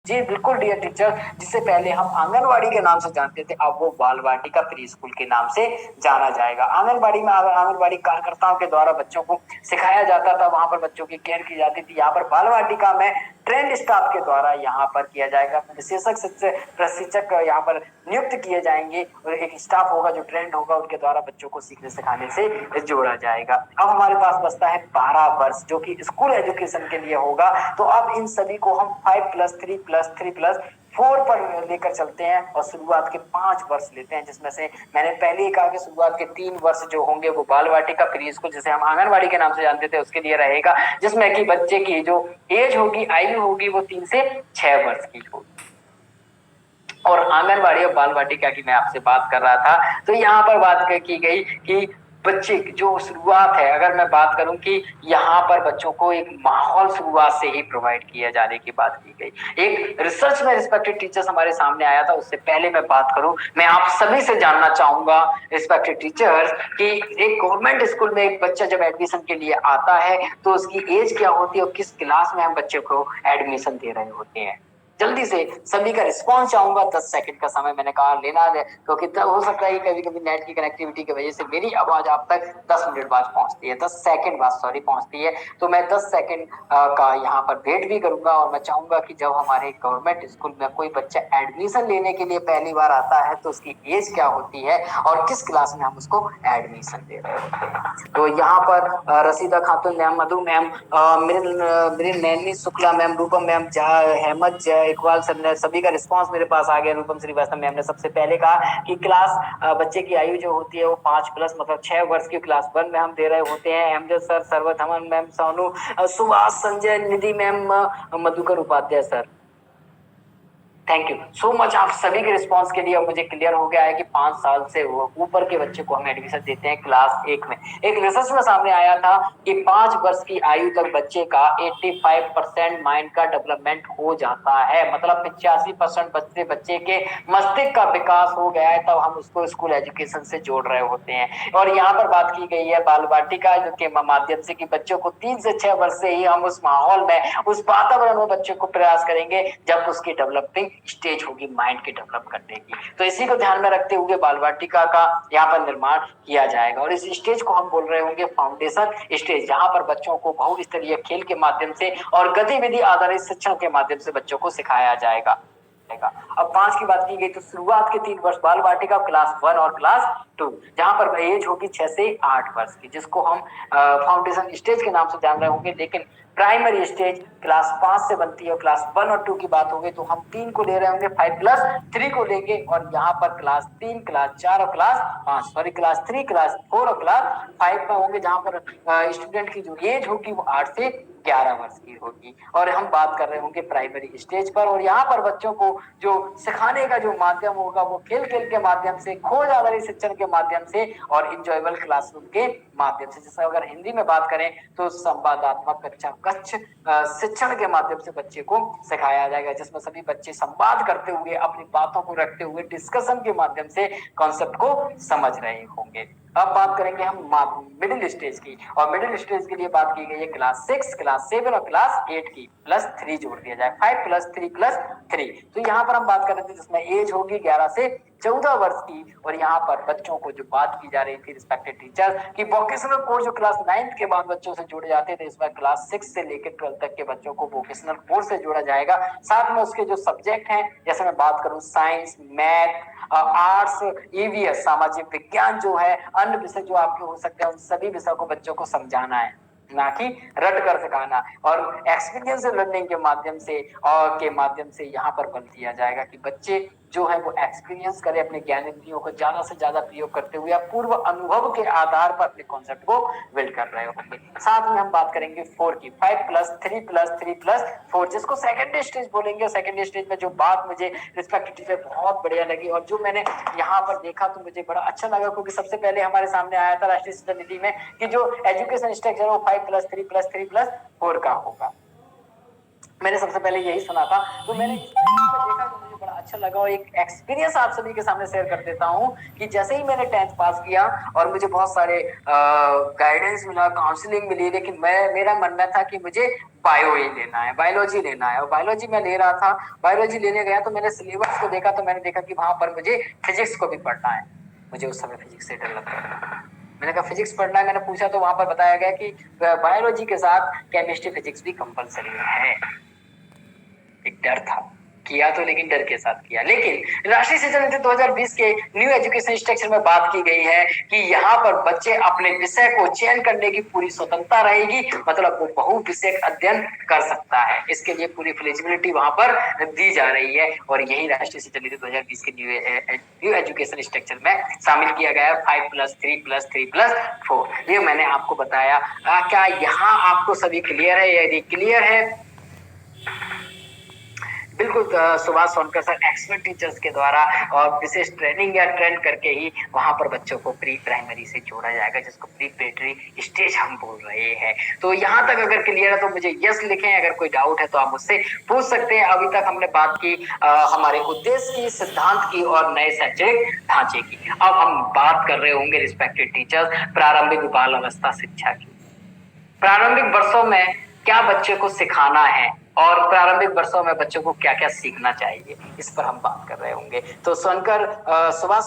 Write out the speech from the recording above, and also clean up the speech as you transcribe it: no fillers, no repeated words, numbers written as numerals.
जी बिल्कुल dear teacher, जिसे पहले हम आंगनवाड़ी के नाम से जानते थे, अब वो बाल वाटिका प्री स्कूल के नाम से जाना जाएगा। आंगनवाड़ी में आंगनवाड़ी कार्यकर्ताओं के द्वारा बच्चों को सिखाया जाता था, वहां पर बच्चों की केयर की जाती थी। यहाँ पर बाल वाटिका में ट्रेंड स्टाफ के द्वारा यहाँ पर किया जाएगा, विशेषज्ञ प्रशिक्षक यहाँ पर नियुक्त किए जाएंगे और एक स्टाफ होगा जो ट्रेंड होगा, उनके द्वारा बच्चों को सीखने सिखाने से जोड़ा जाएगा। अब हमारे पास बचता है 12 वर्ष जो कि स्कूल एजुकेशन के लिए होगा। तो अब इन सभी को हम 5+3+3+4 पर लेकर चलते हैं और शुरुआत के 5 वर्ष लेते हैं, जिसमें से मैंने पहले ही कहा कि शुरुआत के 3 वर्ष जो होंगे वो बाल वाटिका प्री स्कूल, जिसे हम आंगनवाड़ी के नाम से जानते थे, उसके लिए रहेगा, जिसमें कि बच्चे की जो एज होगी, आयु होगी, वो 3 से 6 वर्ष की होगी। और आंगनवाड़ी और बाल वाटिका की मैं आपसे बात कर रहा था, तो यहाँ पर बात की गई कि बच्चे जो शुरुआत है, अगर मैं बात करूं कि यहाँ पर बच्चों को एक माहौल शुरुआत से ही प्रोवाइड किया जाने की बात की गई। एक रिसर्च में रिस्पेक्टेड टीचर्स हमारे सामने आया था, उससे पहले मैं बात करूं, मैं आप सभी से जानना चाहूंगा रिस्पेक्टेड टीचर्स कि एक गवर्नमेंट स्कूल में एक बच्चा जब एडमिशन के लिए आता है तो उसकी एज क्या होती है और किस क्लास में हम बच्चे को एडमिशन दे रहे होते हैं। जल्दी से सभी का रिस्पॉन्स चाहूंगा। 10 सेकंड का समय मैंने कहा लेना है, क्योंकि तब हो सकता है कभी कभी नेट की कनेक्टिविटी की वजह से मेरी आवाज आप तक 10 मिनट बाद पहुंचती है, 10 सेकंड बाद सॉरी पहुंचती है। तो मैं 10 सेकंड का यहाँ पर वेट भी करूंगा और मैं चाहूंगा कि जब हमारे गवर्नमेंट स्कूल में कोई बच्चा एडमिशन लेने के लिए पहली बार आता है तो उसकी एज क्या होती है और किस क्लास में हम उसको एडमिशन दे रहे होते हैं। तो यहाँ पर रसीदा खातून मैम, मधु मैम, मेरी नैनी शुक्ला मैम, रूपम मैम, हेमत, इकबाल सर ने सभी का रिस्पांस मेरे पास आ गया। रूपम श्रीवास्तव मैम ने सबसे पहले कहा कि क्लास बच्चे की आयु जो होती है वो 5+ मतलब 6 वर्ष की क्लास 1 में हम दे रहे होते हैं। Ahmad sir, Sarvadhaman ma'am, Sonu, Subhash, Sanjay, Nidhi ma'am, Madhukar Upadhyay sir, thank you so much आप सभी के रिस्पांस के लिए। अब मुझे क्लियर हो गया है कि 5 साल से ऊपर के बच्चे को हम एडमिशन देते हैं क्लास 1 में। एक रिसर्च में सामने आया था कि 5 वर्ष की आयु तक बच्चे का 85% माइंड का डेवलपमेंट हो जाता है, मतलब 85% बच्चे के मस्तिष्क का विकास हो गया है, तब हम उसको स्कूल एजुकेशन से जोड़ रहे होते हैं। और यहाँ पर बात की गई है बाल वाटिका के माध्यम से कि बच्चों को 3 से 6 वर्ष से ही हम उस माहौल में, उस वातावरण में बच्चों को प्रयास करेंगे जब उसकी डेवलपिंग स्टेज होगी माइंड के डेवलप करने की। तो इसी को ध्यान में रखते हुए बाल वाटिका का यहाँ पर निर्माण किया जाएगा और इस स्टेज को हम बोल रहे होंगे फाउंडेशन स्टेज, जहां पर बच्चों को बहुस्तरीय खेल के माध्यम से और गतिविधि आधारित शिक्षण के माध्यम से बच्चों को सिखाया जाएगा। अब 5 की बात की गई तो शुरुआत के 3 वर्ष बाल वाटिका क्लास 1 और क्लास 2, जहां पर एज होगी 6 से 8 वर्ष की, जिसको हम फाउंडेशन स्टेज के नाम से जान रहे होंगे। लेकिन प्राइमरी स्टेज क्लास 5 से बनती है और क्लास 1 और 2 की बात होगी तो हम 3 को ले रहे होंगे, 5+3 को लेंगे और यहाँ पर क्लास 3, क्लास 4 और क्लास 5, सॉरी क्लास 3, क्लास 4 और क्लास 5 में होंगे, जहां पर स्टूडेंट की जो एज होगी वो 8 से 11 वर्ष की होगी। और हम बात कर रहे होंगे प्राइमरी स्टेज पर, और यहाँ पर बच्चों को जो सिखाने का जो माध्यम होगा वो खेल खेल के माध्यम से, खोज आधारित शिक्षण के माध्यम से और इंजॉयबल क्लासरूम के माध्यम से। जैसे अगर हिंदी में बात करें तो संवादात्मक कक्षा कक्ष शिक्षण के माध्यम से बच्चे को सिखाया जाएगा, जिसमें सभी बच्चे संवाद करते हुए, अपनी बातों को रखते हुए, डिस्कशन के माध्यम से कॉन्सेप्ट को समझ रहे होंगे। अब बात करेंगे हम मिडिल स्टेज की, और मिडिल स्टेज के लिए बात की गई है क्लास 6, क्लास 7 और क्लास 8 की, +3 जोड़ दिया जाए, 5+3+3। तो यहाँ पर हम बात कर रहे थे जिसमें एज होगी 11 से 14 वर्ष की। और यहाँ पर बच्चों को जो बात की जा रही थी रिस्पेक्टेड टीचर कि वोकेशनल कोर्स जो क्लास 9 के बाद बच्चों से जुड़े जाते थे, इसमें क्लास 6 से लेकर 12 तक के बच्चों को वोकेशनल कोर्स से जोड़ा जाएगा। साथ में उसके जो सब्जेक्ट हैं, जैसे मैं बात करूं साइंस, मैथ, आर्ट्स, ईवीएस सामाजिक विज्ञान जो है, अन्य विषय जो आपके हो सकते हैं, उन सभी विषयों को बच्चों को समझाना है, ना कि रट कर सिखाना। और एक्सपीरियंस लर्निंग के माध्यम से यहाँ पर बल दिया जाएगा कि बच्चे जो है वो एक्सपीरियंस करें, अपने ज्ञान इंद्रियों को ज्यादा से ज्यादा प्रयोग करते हुए पूर्व अनुभव के आधार पर अपने कॉन्सेप्ट को बिल्ड कर रहे होंगे। साथ में हम बात करेंगे 4 की, 5+3+3+4, जिसको सेकेंडरी स्टेज बोलेंगे। सेकेंडरी स्टेज में जो बात मुझे रिस्पेक्टेड टीचर बहुत बढ़िया लगी और जो मैंने यहाँ पर देखा तो मुझे बड़ा अच्छा लगा, क्योंकि सबसे पहले हमारे सामने आया था राष्ट्रीय शिक्षा नीति में कि जो एजुकेशन स्ट्रक्चर वो 5+3+3+4 का होगा। मैंने सबसे पहले यही सुना था, तो मैंने देखा तो मुझे बड़ा अच्छा लगा और एक एक्सपीरियंस आप सभी के सामने शेयर कर देता हूँ कि जैसे ही मैंने 10th पास किया और मुझे बहुत सारे गाइडेंस मिला, काउंसलिंग मिली, लेकिन मेरा मन में था कि मुझे बायो ही लेना है, बायोलॉजी लेना है। और बायोलॉजी मैं ले रहा था, बायोलॉजी लेने गया तो मैंने सिलेबस को देखा तो मैंने देखा कि वहां पर मुझे फिजिक्स को भी पढ़ना है। मुझे उस समय फिजिक्स से डर लगता था। मैंने कहा फिजिक्स पढ़ना है, मैंने पूछा तो वहां पर बताया गया कि बायोलॉजी के साथ केमिस्ट्री फिजिक्स भी कंपलसरी है। एक डर था, किया तो लेकिन डर के साथ किया। लेकिन राष्ट्रीय शिक्षा नीति 2020 के न्यू एजुकेशन स्ट्रक्चर में बात की गई है कि यहाँ पर बच्चे अपने विषय को चयन करने की पूरी स्वतंत्रता रहेगी, मतलब वो बहु विषय अध्ययन कर सकता है। इसके लिए पूरी फ्लेक्सिबिलिटी वहां पर दी जा रही है और यही राष्ट्रीय शिक्षा नीति 2020 के न्यू एजुकेशन स्ट्रक्चर में शामिल किया गया है। 5+3+3+4 ये मैंने आपको बताया। क्या यहाँ आपको सभी क्लियर है? यदि क्लियर है बिल्कुल Subhash Sonkar sir expert teachers के द्वारा और विशेष ट्रेनिंग या ट्रेन करके ही वहां पर बच्चों को प्री प्राइमरी से जोड़ा जाएगा, जिसको प्री प्रेटरी स्टेज हम बोल रहे हैं। तो यहाँ तक अगर क्लियर है तो मुझे यस लिखें, अगर कोई डाउट है तो आप मुझसे पूछ सकते हैं। अभी तक हमने बात की हमारे उद्देश्य की, सिद्धांत की और नए शैक्षणिक ढांचे की। अब हम बात कर रहे होंगे रिस्पेक्टेड टीचर्स प्रारंभिक बाल अवस्था शिक्षा की। प्रारंभिक वर्षों में क्या बच्चे को सिखाना है और प्रारंभिक वर्षों में बच्चों को क्या क्या सीखना चाहिए, इस पर हम बात कर रहे होंगे। तो सुनकर सुभाष